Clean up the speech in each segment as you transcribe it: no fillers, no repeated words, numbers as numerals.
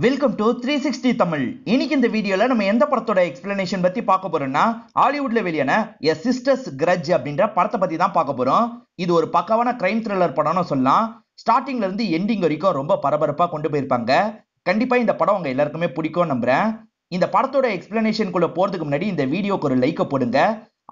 Welcome to 360 Tamil. இன்னைக்கு இந்த வீடியோல நம்ம எந்த படத்தோட எக்ஸ்பிளனேஷன் பத்தி பார்க்க போறோம்னா, ஹாலிவுட்ல வெளியான எ சிஸ்டர்ஸ் கிரட்ஜ் அப்படின்ற படத்தை பத்தி தான் பார்க்க போறோம். இது ஒரு பக்காவான கிரைம் த்ரில்லர் படம்னு சொல்லலாம். ஸ்டார்டிங்ல இருந்து எண்டிங் வரைக்கும் ரொம்ப பரபரப்பா கொண்டு போயிருப்பாங்க. கண்டிப்பா இந்த படம் உங்க எல்லாருக்குமே பிடிக்கும் நம்புறேன். இந்த படத்தோட எக்ஸ்பிளனேஷனுக்குள்ள போறதுக்கு முன்னாடி இந்த வீடியோக்கு ஒரு லைக் போடுங்க.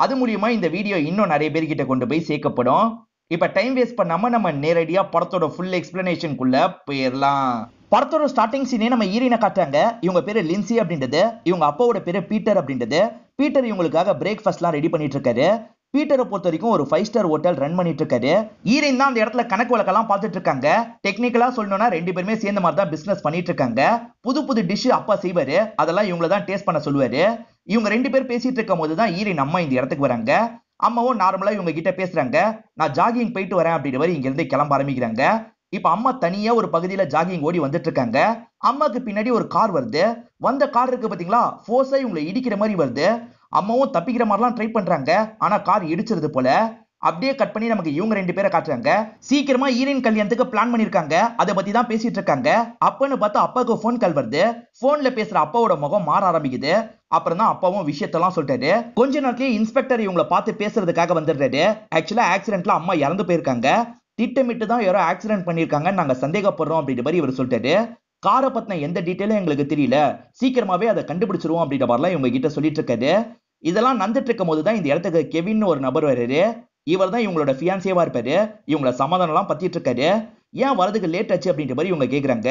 அது மூலியமா இந்த வீடியோ இன்னும் நிறைய பேர்கிட்ட கொண்டு போய் சேர்க்கப்படும். இப்ப டைம் வேஸ்ட் பண்ணாம நம்ம நேரடியா படத்தோட ஃபுல் எக்ஸ்பிளனேஷனுக்குள்ள போயிடலாம். படத்தோட ஸ்டார்டிங் சீனே நம்ம ஹீரோயினை காட்டுறாங்க. இவங்க பேரு லின்சி அப்படின்றது, இவங்க அப்பாவோட பேரு பீட்டர் அப்படின்றது. பீட்டர் இவங்களுக்காக பிரேக்ஃபாஸ்ட்லாம் ரெடி பண்ணிட்டு இருக்காரு. பீட்டரை பொறுத்த வரைக்கும் ஒரு 5 ஸ்டார் ஹோட்டல் ரன் பண்ணிட்டு இருக்காரு. ஹீரோயின் தான் அந்த இடத்துல கணக்கு வழக்கெல்லாம் பார்த்துட்டு இருக்காங்க. டெக்னிக்கலா சொல்லணும்னா ரெண்டு பேருமே சேர்ந்த மாதிரி தான் பிசினஸ் பண்ணிட்டு இருக்காங்க. புது புது டிஷ் அப்பா செய்வாரு, அதெல்லாம் இவங்கள தான் டேஸ்ட் பண்ண சொல்லுவாரு. இவங்க ரெண்டு பேர் பேசிட்டு இருக்கும் போது தான் ஹீரோயின் அம்மா இந்த இடத்துக்கு வராங்க. அம்மாவும் நார்மலா இவங்க கிட்ட பேசுறாங்க. நான் ஜாகிங் போயிட்டு வரேன் அப்படின்ற மாதிரி இங்க இருந்து கிளம்ப ஆரம்பிக்கிறாங்க. இப்ப அம்மா தனியா ஒரு பகுதியில ஜாகிங் ஓடி வந்துட்டு இருக்காங்க. அம்மாக்கு பின்னாடி ஒரு கார் வருது. வந்த கார் இருக்கு பாத்தீங்களா, ஃபோர்ஸா இவங்களை இடிக்கிற மாதிரி வருது. அம்மாவும் தப்பிக்கிற மாதிரிலாம் ட்ரை பண்றாங்க, ஆனா கார் இடிச்சிருது போல. அப்படியே கட் பண்ணி நமக்கு இவங்க ரெண்டு பேரை காட்டுறாங்க. சீக்கிரமா ஹீரோயின் கல்யாணத்துக்கு பிளான் பண்ணிருக்காங்க, அதை பத்தி தான் பேசிட்டு இருக்காங்க. அப்பன்னு பார்த்தா அப்பாவுக்கு போன் கால் வருது. போன்ல பேசுற அப்பாவோட முகம் மாற ஆரம்பிக்குது. அப்புறம் தான் அப்பாவும் விஷயத்தெல்லாம் சொல்லிட்டாரு. கொஞ்ச நேரத்திலேயே இன்ஸ்பெக்டர் இவங்களை பார்த்து பேசுறதுக்காக வந்துடுறாரு. ஆக்சுவலா ஆக்சிடென்ட்ல அம்மா இறந்து போயிருக்காங்க. திட்டமிட்டு தான் யாரோ ஆக்சிடென்ட் பண்ணிருக்காங்க, நாங்க சந்தேகப்படுறோம் அப்படின்ற மாதிரி இவர் சொல்லிட்டாரு. காரை பத்தின எந்த டீட்டெயிலும் எங்களுக்கு தெரியல, சீக்கிரமாவே அதை கண்டுபிடிச்சிருவோம் அப்படின்ற மாதிரிலாம் இவங்க கிட்ட சொல்லிட்டு இருக்காரு. இதெல்லாம் நடந்துட்டு இருக்கும் போதுதான் இந்த இடத்துக்கு கெவின் ஒரு நபர் வர்றாரு. இவர் தான் இவங்களோட ஃபியான்சியவா இருப்பாரு. இவங்கள சமாதானம் எல்லாம் பத்திட்டு இருக்காரு. ஏன் வரதுக்கு லேட் ஆச்சு அப்படின்ற மாதிரி இவங்க கேக்குறாங்க.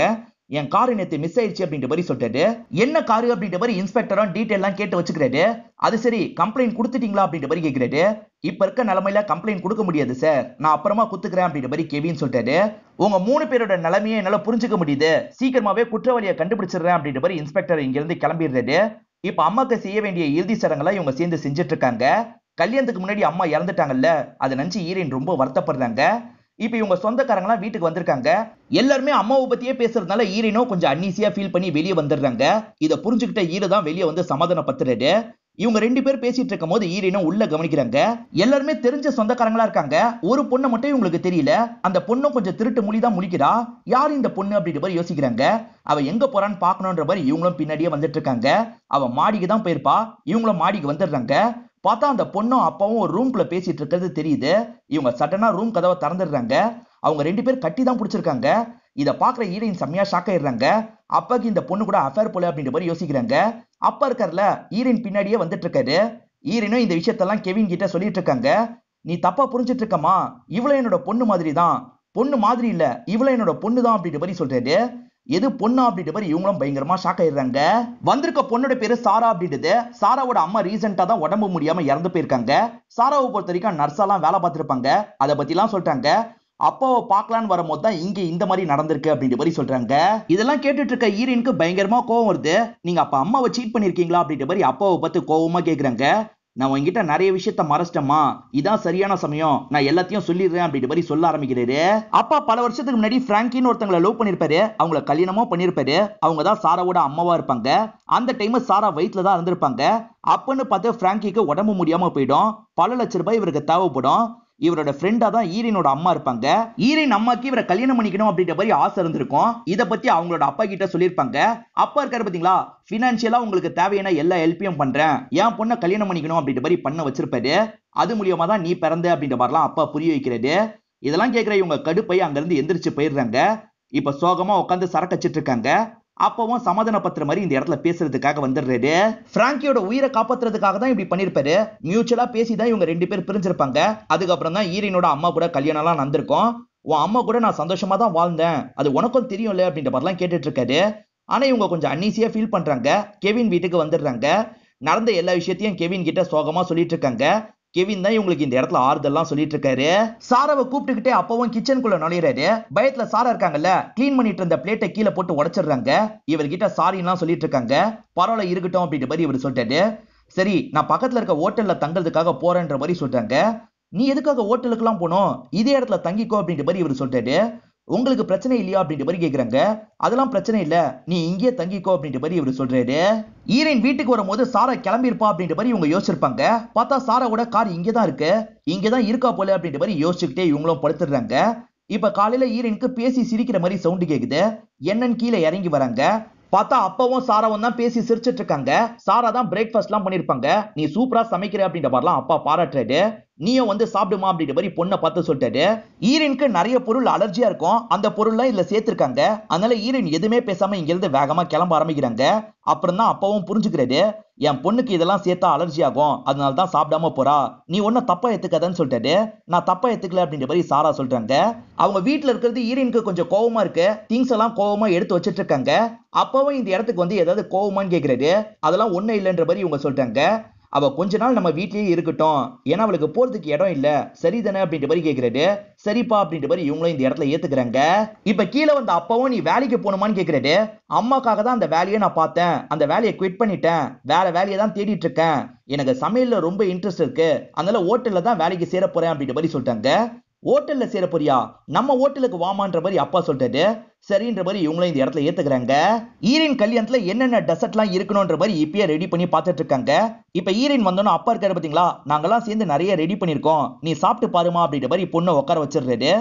என் காரு நேத்து மிஸ் ஆயிடுச்சு அப்படின்ற மாதிரி சொல்லிட்டாரு. என்ன காரு அப்படின்ற மாதிரி இன்ஸ்பெக்டரும் டீடைல் எல்லாம் கேட்டு வச்சுக்கிறாரு. அது சரி, கம்ப்ளைண்ட் கொடுத்துட்டீங்களா அப்படின்ற மாதிரி கேக்குறாரு. இப்ப இருக்க நிலைமையில கம்ப்ளைண்ட் கொடுக்க முடியாது சார், நான் அப்புறமா குத்துக்கிறேன் அப்படின்ற மாதிரி கெவின் சொல்லிட்டாரு. உங்க 3 பேரோட நிலைமையை என்னால புரிஞ்சுக்க முடியுது, சீக்கிரமாவே குற்றவாளியை கண்டுபிடிச்சிடுறேன் அப்படின்ற மாதிரி இன்ஸ்பெக்டர் இங்க இருந்து கிளம்பிடுறாரு. இப்ப அம்மாக்கு செய்ய வேண்டிய இறுதி சடங்கெல்லாம் இவங்க சேர்ந்து செஞ்சுட்டு இருக்காங்க. கல்யாணத்துக்கு முன்னாடி அம்மா இறந்துட்டாங்கல்ல, அதை நினைச்சு ஹீரோயின் ரொம்ப வருத்தப்படுறாங்க. இப்ப இவங்க சொந்தக்காரங்களாம் வீட்டுக்கு வந்திருக்காங்க. எல்லாருமே அம்மாவை பத்தியே பேசுறதுனால ஹீரோயினும் கொஞ்சம் அன்னீசியா ஃபீல் பண்ணி வெளியே வந்துடுறாங்க. இதை புரிஞ்சுக்கிட்ட ஹீரோ தான் வெளியே வந்து சமாதானப்படுத்துறாரு. இவங்க ரெண்டு பேர் பேசிட்டு இருக்கும் போது ஹீரோயினும் உள்ள கவனிக்கிறாங்க. எல்லாருமே தெரிஞ்ச சொந்தக்காரங்களா இருக்காங்க. ஒரு பொண்ணை மட்டும் இவங்களுக்கு தெரியல. அந்த பொண்ணும் கொஞ்சம் திருட்டு மொழி தான் முழிக்கிறா. யார் இந்த பொண்ணு அப்படின்ற மாதிரி யோசிக்கிறாங்க. அவ எங்க போறான்னு பாக்கணும்ன்ற மாதிரி இவங்களும் பின்னாடியே வந்துட்டு இருக்காங்க. அவ மாடிக்கு தான் போயிருப்பா. இவங்களும் மாடிக்கு வந்துடுறாங்க. பார்த்தா அந்த பொண்ணும் அப்பாவும் ஒரு ரூம்குள்ள பேசிட்டு இருக்கிறது தெரியுது. இவங்க சடனா ரூம் கதவை திறந்துடுறாங்க. அவங்க ரெண்டு பேர் கட்டி தான் பிடிச்சிருக்காங்க. இதை பாக்குற ஹீரோயின் செம்மையா ஷாக் ஆயிடுறாங்க. அப்பாக்கு இந்த பொண்ணு கூட அஃபேர் போல அப்படின்ற மாதிரி யோசிக்கிறாங்க. அப்பா இருக்காருல, ஹீரோயின் பின்னாடியே வந்துட்டு இருக்காரு. ஹீரோயினும் இந்த விஷயத்தெல்லாம் கெவின் கிட்ட சொல்லிட்டு இருக்காங்க. நீ தப்பா புரிஞ்சிட்டு இருக்கமா, இவ்வளவு என்னோட பொண்ணு மாதிரி தான். பொண்ணு மாதிரி இல்ல, இவ்வளவு என்னோட பொண்ணு தான் அப்படின்ற மாதிரி சொல்றாரு. எது பொண்ணு அப்படின்ற மாதிரி இவங்களும் பயங்கரமா ஷாக் ஆயிடுறாங்க. வந்திருக்க பொண்ணோட பேரு சாரா அப்படின்றது. சாராவோட அம்மா ரீசெண்டா தான் உடம்பு முடியாம இறந்து போயிருக்காங்க. சாராவை பொறுத்த வரைக்கும் நர்ஸெல்லாம் வேலை பார்த்திருப்பாங்க, அதை பத்தி எல்லாம் சொல்றாங்க. அப்பாவை பார்க்கலான்னு வரும்போது தான் இங்க இந்த மாதிரி நடந்திருக்கு அப்படின்ற மாதிரி சொல்றாங்க. இதெல்லாம் கேட்டுட்டு இருக்க ஹீரோயினுக்கு பயங்கரமா கோவம் வருது. நீங்க அப்ப அம்மாவை சீட் பண்ணிருக்கீங்களா அப்படின்ற மாதிரி அப்பாவை பார்த்து கோவமா கேக்குறாங்க. நான் உங்ககிட்ட நிறைய விஷயத்த மறைச்சிட்டமா, இதான் சரியான சமயம், நான் எல்லாத்தையும் சொல்லிடுறேன் அப்படின்ற மாதிரி சொல்ல ஆரம்பிக்கிறாரு. அப்பா பல வருஷத்துக்கு முன்னாடி பிராங்கின்னு ஒருத்தங்களை லவ் பண்ணிருப்பாரு. அவங்கள கல்யாணமும் பண்ணிருப்பாரு. அவங்க தான் சாராவோட அம்மாவா இருப்பாங்க. அந்த டைம் சாரா வயிற்றுல தான் இருந்திருப்பாங்க. அப்பன்னு பார்த்து பிராங்கிக்கு உடம்பு முடியாம போயிடும். பல லட்சம் ரூபாய் இவருக்கு தேவைப்படும். இவரோட ஃப்ரெண்டா தான் ஹீரோயினோட அம்மா இருப்பாங்க. ஹீரோயின் அம்மாக்கு இவரை கல்யாணம் பண்ணிக்கணும் அப்படின்ற மாதிரி ஆசை இருந்திருக்கும். இதை பத்தி அவங்களோட அப்பா கிட்ட சொல்லியிருப்பாங்க. அப்பா இருக்காரு பாத்தீங்களா, பினான்சியலா உங்களுக்கு தேவையான எல்லா ஹெல்ப்பையும் பண்றேன், என் பொண்ணை கல்யாணம் பண்ணிக்கணும் அப்படின்ற மாதிரி பண்ண வச்சிருப்பாரு. அது மூலியமா தான் நீ பிறந்த அப்படின்ற மாதிரிலாம் அப்பா புரிய வைக்கிறது. இதெல்லாம் கேட்கிற இவங்க கடுப்பை அங்க இருந்து எந்திரிச்சு போயிடுறாங்க. இப்ப சோகமா உட்காந்து சரக்கச்சிட்டு இருக்காங்க. அப்பவும் சமாதானப்படுத்துற மாதிரி இந்த இடத்துல பேசுறதுக்காக வந்துடுறாரு. பிராங்கியோட உயிரை காப்பாத்துறதுக்காக தான் இப்படி பண்ணிருப்பாரு. மியூச்சுவலா பேசிதான் இவங்க ரெண்டு பேர் பிரிஞ்சிருப்பாங்க. அதுக்கப்புறம் தான் ஹீரோயினோட அம்மா கூட கல்யாணம் எல்லாம் நடந்திருக்கும். உன் அம்மா கூட நான் சந்தோஷமா தான் வாழ்ந்தேன், அது உனக்கும் தெரியும்ல அப்படின்ற மாதிரிலாம் கேட்டுட்டு இருக்காரு. ஆனா இவங்க கொஞ்சம் அன்னீசியா ஃபீல் பண்றாங்க. கெவின் வீட்டுக்கு வந்துடுறாங்க. நடந்த எல்லா விஷயத்தையும் கெவின் கிட்ட சோகமா சொல்லிட்டு இருக்காங்க. கெவின் தான் இவங்களுக்கு இந்த இடத்துல ஆறுதல்லாம் சொல்லிட்டு இருக்காரு. சாராவை கூப்பிட்டுக்கிட்டே அப்பவும் கிச்சனுக்குள்ள நுழையிறாரு. பயத்துல சாரா இருக்காங்கல்ல, கிளீன் பண்ணிட்டு இருந்த பிளேட்டை கீழே போட்டு உடைச்சிடுறாங்க. இவர்கிட்ட சாரிலாம் சொல்லிட்டு இருக்காங்க. பரவாயில்ல இருக்கட்டும் அப்படின்ற மாதிரி இவர் சொல்லிட்டாரு. சரி, நான் பக்கத்துல இருக்க ஹோட்டல்ல தங்குறதுக்காக போறேன்ற மாதிரி சொல்றாங்க. நீ எதுக்காக ஹோட்டலுக்கு எல்லாம் போனோம், இதே இடத்துல தங்கிக்கோ அப்படின்ற மாதிரி இவர் சொல்லிட்டாரு. உங்களுக்கு பிரச்சனை இல்லையா அப்படின்ற மாதிரி கேக்குறாங்க. அதெல்லாம் பிரச்சனை இல்ல, நீ இங்கே தங்கிக்கோ அப்படின்ற மாதிரி இவர் சொல்றாரு. ஹீரோயின் வீட்டுக்கு வரும்போது சாரா கிளம்பியிருப்பா அப்படின்ற மாதிரி இவங்க யோசிச்சிருப்பாங்க. பார்த்தா சாராவோட கார் இங்கதான் இருக்கு, இங்கதான் இருக்கா போல அப்படின்ற மாதிரி யோசிச்சுக்கிட்டே இவங்களும் படுத்துடுறாங்க. இப்ப காலையில ஹீரோயினுக்கு பேசி சிரிக்கிற மாதிரி சவுண்ட் கேக்குது. என்னன்னு கீழே இறங்கி வராங்க. பார்த்தா அப்பவும் சாராவும் தான் பேசி சிரிச்சிட்டு இருக்காங்க. சாரா தான் பிரேக்ஃபாஸ்ட் எல்லாம் பண்ணிருப்பாங்க. நீ சூப்பரா சமைக்கிற அப்படின்ற மாதிரிலாம் அப்பா பாராட்டுறாரு. நீயும் வந்து சாப்பிடுமா அப்படின்ற மாதிரி பொண்ணை பார்த்து சொல்லிட்டாரு. ஈரினுக்கு நிறைய பொருள் அலர்ஜியா இருக்கும். அந்த பொருள்லாம் இதுல சேர்த்திருக்காங்க. அதனால ஈரின் எதுவுமே பேசாம இங்க இருந்து வேகமா கிளம்ப ஆரம்பிக்கிறாங்க. அப்புறம் தான் அப்பாவும் புரிஞ்சுக்கிறாரு, என் பொண்ணுக்கு இதெல்லாம் சேர்த்தா அலர்ஜி ஆகும், அதனால தான் சாப்பிடாம போறா, நீ ஒன்னும் தப்பா எடுத்துக்காதன்னு சொல்லிட்டாரு. நான் தப்பா எடுத்துக்கல அப்படின்ற மாதிரி சாரா சொல்றாங்க. அவங்க வீட்டுல இருக்கிறது ஈரினுக்கு கொஞ்சம் கோவமா இருக்கு. திங்ஸ் எல்லாம் கோவமா எடுத்து வச்சிட்டு இருக்காங்க. அப்பவும் இந்த இடத்துக்கு வந்து ஏதாவது கோவமான்னு கேக்குறாரு. அதெல்லாம் ஒண்ணு இல்லைன்ற மாதிரி இவங்க சொல்றாங்க. அவ கொஞ்ச நாள் நம்ம வீட்லயே இருக்கட்டும், ஏன்னா அவளுக்கு போறதுக்கு இடம் இல்ல, சரிதானே அப்படின்ற மாதிரி கேக்குறாரு. சரிப்பா அப்படின்ற மாதிரி இவங்களும் இந்த இடத்துல ஏத்துக்கிறாங்க. இப்ப கீழே வந்த அப்பவும் நீ வேலைக்கு போகணுமான்னு கேக்குறாரு. அம்மாக்காக தான் அந்த வேலையை நான் பார்த்தேன், அந்த வேலையை குவிட் பண்ணிட்டேன், வேற வேலையை தான் தேடிட்டு இருக்கேன், எனக்கு சமையல்ல ரொம்ப இன்ட்ரெஸ்ட் இருக்கு, அதனால ஹோட்டல்ல தான் வேலைக்கு சேர போறேன் அப்படின்ற மாதிரி சொல்லிட்டாங்க. ஹோட்டல்ல சேர போறியா, நம்ம ஹோட்டலுக்கு வாமான்ற மாதிரி அப்பா சொல்லிட்டாரு. சரின்ற மாதிரி இவங்களும் இந்த இடத்துல ஏத்துக்கிறாங்க. ஈரின் கல்யாணத்துல என்னென்ன டெசர்ட்லாம் இருக்கணும்ன்ற மாதிரி இப்பயே ரெடி பண்ணி பார்த்துட்டு இருக்காங்க. இப்ப ஈரின் வந்தோன்னு அப்பா இருக்காரு பாத்தீங்களா, நாங்கெல்லாம் சேர்ந்து நிறைய ரெடி பண்ணிருக்கோம், நீ சாப்பிட்டு பாருமா அப்படின்ற மாதிரி பொண்ணை உட்கார வச்சிடுறாரு.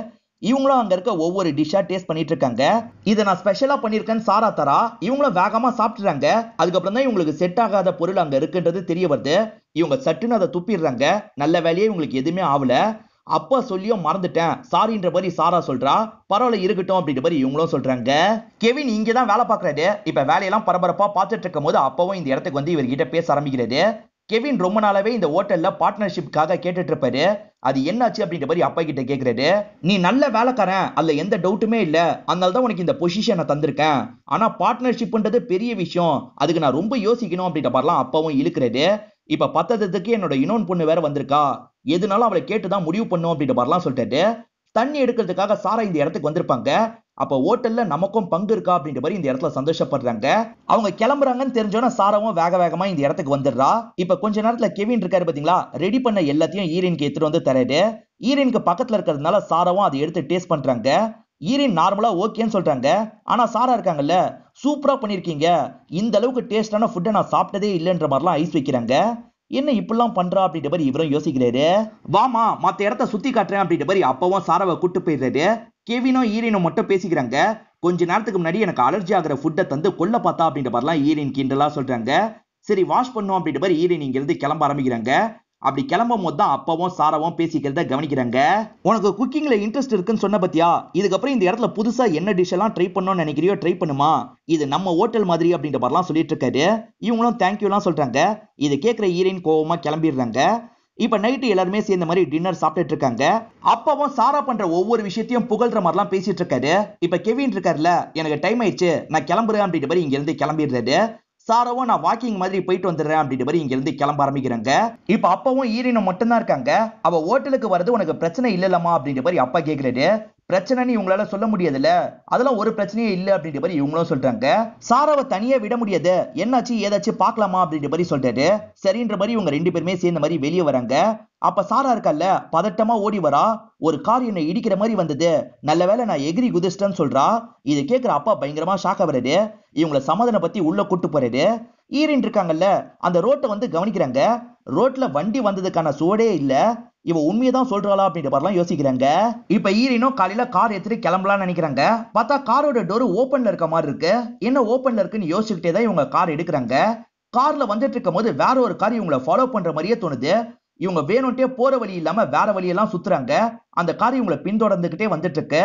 இவங்களும் அங்க இருக்க ஒவ்வொரு டிஷ்ஷா டேஸ்ட் பண்ணிட்டு இருக்காங்க. இதை நான் ஸ்பெஷலா பண்ணிருக்கேன்னு சாரா தரா. இவங்களும் வேகமா சாப்பிட்டுறாங்க. அதுக்கப்புறம் தான் இவங்களுக்கு செட் ஆகாத பொருள் அங்க இருக்குன்றது தெரிய வருது. இவங்க சட்டுன்னு அதை துப்பிடுறாங்க. நல்ல வேலையே இவங்களுக்கு எதுவுமே ஆகல. அப்பா சொல்லியும் மறந்துட்டேன் சாரின்ற மாதிரி சாரா சொல்றா. பரவாயில்ல இருக்கட்டும் அப்படின்ற மாதிரி இவங்களும் சொல்றாங்க. கெவின் இங்கதான் வேலை பார்க்கறாரு. இப்ப வேலையெல்லாம் பரபரப்பா பார்த்துட்டு இருக்கும் போது அப்பவும் இந்த இடத்துக்கு வந்து இவர்கிட்ட பேச ஆரம்பிக்கிறாரு. கெவின் ரொம்ப நாளாவே இந்த ஹோட்டல்ல பார்ட்னர்ஷிப்காக கேட்டுட்டு இருப்பாரு. அது என்னாச்சு அப்படின்ற மாதிரி அப்பா கிட்ட கேக்குறாரு. நீ நல்ல வேலைக்காரன், அதுல எந்த டவுட்டுமே இல்ல, அதனால தான் உனக்கு இந்த பொசிஷனை தந்திருக்கேன். ஆனா பார்ட்னர்ஷிப்ன்றது பெரிய விஷயம், அதுக்கு நான் ரொம்ப யோசிக்கணும் அப்படின்ற மாதிரிலாம் அப்பாவும் இழுக்கிறாரு. இப்ப பத்ததுக்கு என்னோட இன்னொன்று பொண்ணு வேற வந்திருக்கா, எதுனாலும் அவளை கேட்டுதான் முடிவு பண்ணும் அப்படின்ற மாதிரிலாம் சொல்லிட்டாரு. தண்ணி எடுக்கிறதுக்காக சாரா இந்த இடத்துக்கு வந்திருப்பாங்க. அப்ப ஹோட்டல்ல நமக்கும் பங்கு இருக்கா அப்படின்ற மாதிரி இந்த இடத்துல சந்தோஷப்படுறாங்க. அவங்க கிளம்புறாங்கன்னு தெரிஞ்சோன்னா சாராவும் வேக வேகமா இந்த இடத்துக்கு வந்துடுறா. இப்ப கொஞ்ச நேரத்துல கெவின் இருக்காரு பாத்தீங்களா, ரெடி பண்ண எல்லாத்தையும் ஈரினுக்கு எடுத்துட்டு வந்து தராரு. ஈரினுக்கு பக்கத்துல இருக்கிறதுனால சாராவும் அதை எடுத்து டேஸ்ட் பண்றாங்க. ஈரின் நார்மலா ஓகேன்னு சொல்றாங்க. ஆனா சாரா இருக்காங்கல்ல, சூப்பரா பண்ணிருக்கீங்க, இந்த அளவுக்கு டேஸ்டான ஃபுட்டை நான் சாப்பிட்டதே இல்லைன்ற மாதிரிலாம் ஐஸ் வைக்கிறாங்க. என்ன இப்படிலாம் பண்றா அப்படின்ற மாதிரி இவரும் யோசிக்கிறாரு. வாமா மத்த இடத்த சுத்தி காட்டுறேன் அப்படின்ற மாதிரி அப்பவும் சாராவை கூட்டு போயிடுறாரு. கெவினும் ஈரினும் மட்டும் பேசிக்கிறாங்க. கொஞ்ச நேரத்துக்கு முன்னாடி எனக்கு அலர்ஜி ஆகிற ஃபுட்டை தந்து கொல்ல பார்த்தா அப்படின்ற மாதிரிலாம் ஈரின் கிண்டலா சொல்றாங்க. சரி வாஷ் பண்ணும் அப்படின்ற மாதிரி ஈரின் இங்க இருந்து கிளம்ப ஆரம்பிக்கிறாங்க. அப்படி கிளம்பும் போது தான் அப்பாவும் சாராவும் பேசிக்கிறத கவனிக்கிறாங்க. உனக்கு குக்கிங்ல இன்ட்ரெஸ்ட் இருக்குன்னு சொன்ன பத்தியா, இதுக்கப்புறம் இந்த இடத்துல புதுசா என்ன டிஷ் எல்லாம் ட்ரை பண்ணணும்னு நினைக்கிறியோ ட்ரை பண்ணுமா, இது நம்ம ஹோட்டல் மாதிரி அப்படின்ற மாதிரிலாம் சொல்லிட்டு இருக்காரு. இவங்களும் தேங்க்யூலாம் சொல்றாங்க. இதை கேட்கிற ஈரின் கோவமா கிளம்பிடுறாங்க. இப்ப நைட்டு எல்லாருமே சேர்ந்த மாதிரி டின்னர் சாப்பிட்டுட்டு இருக்காங்க. அப்பாவும் சாரா பண்ற ஒவ்வொரு விஷயத்தையும் புகழ்ற மாதிரிலாம் பேசிட்டு இருக்காரு. இப்ப கெவின் இருக்காருல்ல, எனக்கு டைம் ஆயிடுச்சு நான் கிளம்புறேன் அப்படின்ற மாதிரி இங்க இருந்து கிளம்பிடுறாரு. சாராவும் நான் வாக்கிங் மாதிரி போயிட்டு வந்துடுறேன் அப்படின்ற மாதிரி இங்க இருந்து கிளம்ப ஆரம்பிக்கிறாங்க. இப்ப அப்பாவும் ஈரினும் மட்டும்தான் இருக்காங்க. அவ ஹோட்டலுக்கு வரது உனக்கு பிரச்சனை இல்லலமா அப்படின்ற மாதிரி அப்பா கேக்குறாரு. பிரச்சனைன்னு இவங்களால சொல்ல முடியாதுல்ல, அதெல்லாம் ஒரு பிரச்சனையே இல்ல அப்படின்ற மாதிரி இவங்களும் சொல்றாங்க. சாராவை தனியா விட முடியாது, என்னாச்சு ஏதாச்சும் பாக்கலாமா அப்படின்ற மாதிரி சொல்றாரு. சரின்ற மாதிரி இவங்க ரெண்டு பேருமே சேர்ந்த மாதிரி வெளியே வராங்க. அப்ப சாரா இருக்கல்ல, பதட்டமா ஓடி வரா. ஒரு கார் என்னை இடிக்கிற மாதிரி வந்தது, நல்ல வேளை நான் எகிரி குதிச்சிட்டேன்னு சொல்றா. இது கேட்கிற அப்பா பயங்கரமா ஷாக் ஆகுறாரு. இவங்களை சமாதான பத்தி உள்ள கூட்டு போறாரு. ஈரின் இருக்காங்கல்ல, அந்த ரோட்டை வந்து கவனிக்கிறாங்க. ரோட்ல வண்டி வந்ததுக்கான சுவடே இல்ல. இவ உண்மையதான் சொல்றாளா அப்படின்ற மாதிரிலாம் யோசிக்கிறாங்க. இப்ப ஈரினும் காலையில கார் எடுத்துட்டு கிளம்பலாம்னு நினைக்கிறாங்க. பார்த்தா காரோட டோர் ஓபன்ல இருக்க மாதிரி இருக்கு. என்ன ஓபன்ல இருக்குன்னு யோசிச்சுக்கிட்டே தான் இவங்க கார் எடுக்கிறாங்க. கார்ல வந்துட்டு இருக்கும் போது வேற ஒரு கார் இவங்களை ஃபாலோ பண்ற மாதிரியே தோணுது. இவங்க வேணும்ட்டே போற வழி இல்லாம வேற வழியெல்லாம் சுத்துறாங்க. அந்த கார் இவங்களை பின்தொடர்ந்துகிட்டே வந்துட்டு இருக்கு.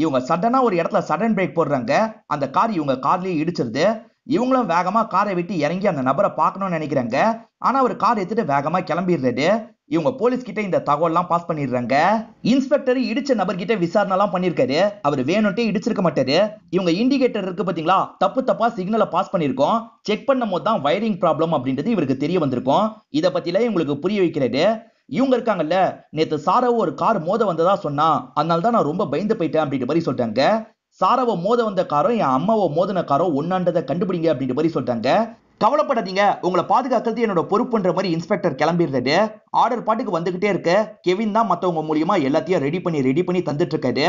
இவங்க சடனா ஒரு இடத்துல சடன் பிரேக் போடுறாங்க. அந்த கார் இவங்க கார்லயே இடிச்சிருது. இவங்களும் வேகமா காரை விட்டு இறங்கி அந்த நபரை பார்க்கணும்னு நினைக்கிறாங்க. ஆனா அவர் கார் எடுத்துட்டு வேகமா கிளம்பிடுறாரு. இவங்க போலீஸ் கிட்ட இந்த தகவல்லாம் பாஸ் பண்ணிடுறாங்க. இன்ஸ்பெக்டர் இடிச்ச நபர்கிட்ட விசாரணை எல்லாம் பண்ணிருக்காரு. அவர் வேணும்ட்டே இடிச்சிருக்க மாட்டாரு. இவங்க இண்டிகேட்டர் இருக்கு பாத்தீங்களா, தப்பு தப்பா சிக்னலை பாஸ் பண்ணிருக்கோம், செக் பண்ணும் போது தான் வயரிங் ப்ராப்ளம் அப்படின்றது இவருக்கு தெரிய வந்திருக்கும். இதை பத்திலாம் இவங்களுக்கு புரிய வைக்கிறாரு. இவங்க இருக்காங்கல்ல, நேத்து சாராவை ஒரு கார் மோத வந்ததா சொன்னா, அதனால தான் நான் ரொம்ப பயந்து போயிட்டேன் அப்படின்ற மாதிரி சொல்றாங்க. சாராவை மோத வந்த காரம் என் அம்மாவை மோதின காரம் ஒன்னான்றதை கண்டுபிடிங்க அப்படின்ற மாதிரி சொல்றாங்க. கவலைப்படாதீங்க, உங்களை பாதுகாக்கிறது என்னோட பொறுப்புன்ற மாதிரி இன்ஸ்பெக்டர் கிளம்பிடுறாரு. ஆர்டர் பாட்டுக்கு வந்துகிட்டே இருக்கு. கெவின் தான் மத்தவங்க மூலியமா எல்லாத்தையும் ரெடி பண்ணி தந்துட்டு இருக்காரு.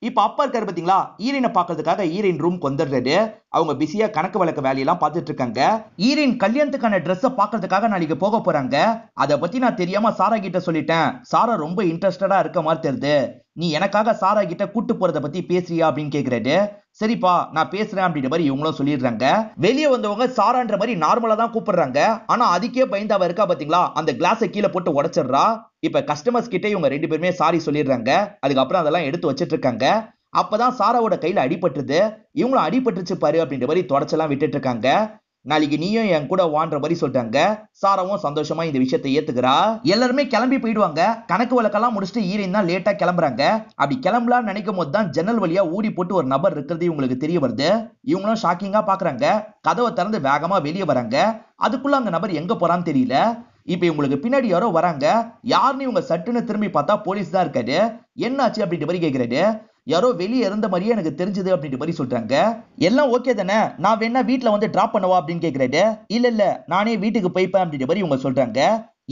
இப்ப அப்பா இருக்காரு பாத்தீங்களா, ஈரினை பாக்குறதுக்காக ஈரின் ரூம் வந்துடுறாரு. அவங்க பிஸியா கணக்கு வழக்கு வேலையெல்லாம் பார்த்துட்டு இருக்காங்க. ஈரின் கல்யாணத்துக்கான ட்ரெஸ்ஸை பாக்குறதுக்காக நாளைக்கு போக போறாங்க. அதை பத்தி நான் தெரியாம சாரா கிட்ட சொல்லிட்டேன். சாரா ரொம்ப இன்ட்ரெஸ்டடா இருக்க மாதிரி தெரியுது. நீ எனக்காக சாரா கிட்ட கூட்டு போறத பத்தி பேசுறியா அப்படின்னு கேக்குறாரு. சரிப்பா நான் பேசுறேன் அப்படின்ற மாதிரி இவங்களும் சொல்லிடுறாங்க. வெளியே வந்தவங்க சாரான்ற மாதிரி நார்மலா தான் கூப்பிடுறாங்க. ஆனா அதுக்கே பயந்தாவ இருக்கா பாத்தீங்களா, அந்த கிளாஸை கீழே போட்டு உடைச்சிடுறா. இப்ப கஸ்டமர்ஸ் கிட்ட இவங்க 2 பேருமே சாரி சொல்லிடுறாங்க. அதுக்கப்புறம் அதெல்லாம் எடுத்து வச்சிட்டு இருக்காங்க. அப்பதான் சாராவோட கையில அடிபட்டுருது. இவங்களும் அடிபட்டுருச்சு பாரு அப்படின்ற மாதிரி தொடச்செல்லாம் விட்டுட்டு இருக்காங்க. நாளைக்கு நீயும் என் கூட வான்ற மாதிரி சொல்லிட்டாங்க. சாராவும் சந்தோஷமா இந்த விஷயத்தை ஏத்துக்கிறா. எல்லாருமே கிளம்பி போயிடுவாங்க. கணக்கு வழக்கெல்லாம் முடிச்சுட்டு ஈரின் தான் லேட்டா கிளம்புறாங்க. அப்படி கிளம்பலாம்னு நினைக்கும் போது தான் ஜன்னல் வழியா ஊடி போட்டு ஒரு நபர் இருக்கிறது இவங்களுக்கு தெரிய வருது. இவங்களும் ஷாக்கிங்கா பாக்குறாங்க. கதவை திறந்து வேகமா வெளியே வராங்க. அதுக்குள்ள அந்த நபர் எங்க போறான்னு தெரியல. இப்ப இவங்களுக்கு பின்னாடி யாரோ வராங்க. யாருன்னு இவங்க சட்டுன்னு திரும்பி பார்த்தா போலீஸ் தான் இருக்காரு. என்னாச்சு அப்படின்ற மாதிரி கேக்குறாரு. யாரோ வெளியே இருந்த மாதிரியே எனக்கு தெரிஞ்சது அப்படின்ற மாதிரி சொல்றாங்க. எல்லாம் ஓகே தானே, நான் வேணா வீட்டுல வந்து டிராப் பண்ணவா அப்படின்னு கேக்குறாரு. இல்ல இல்ல நானே வீட்டுக்கு போய்ப்பேன் அப்படின்ற மாதிரி இவங்க சொல்றாங்க.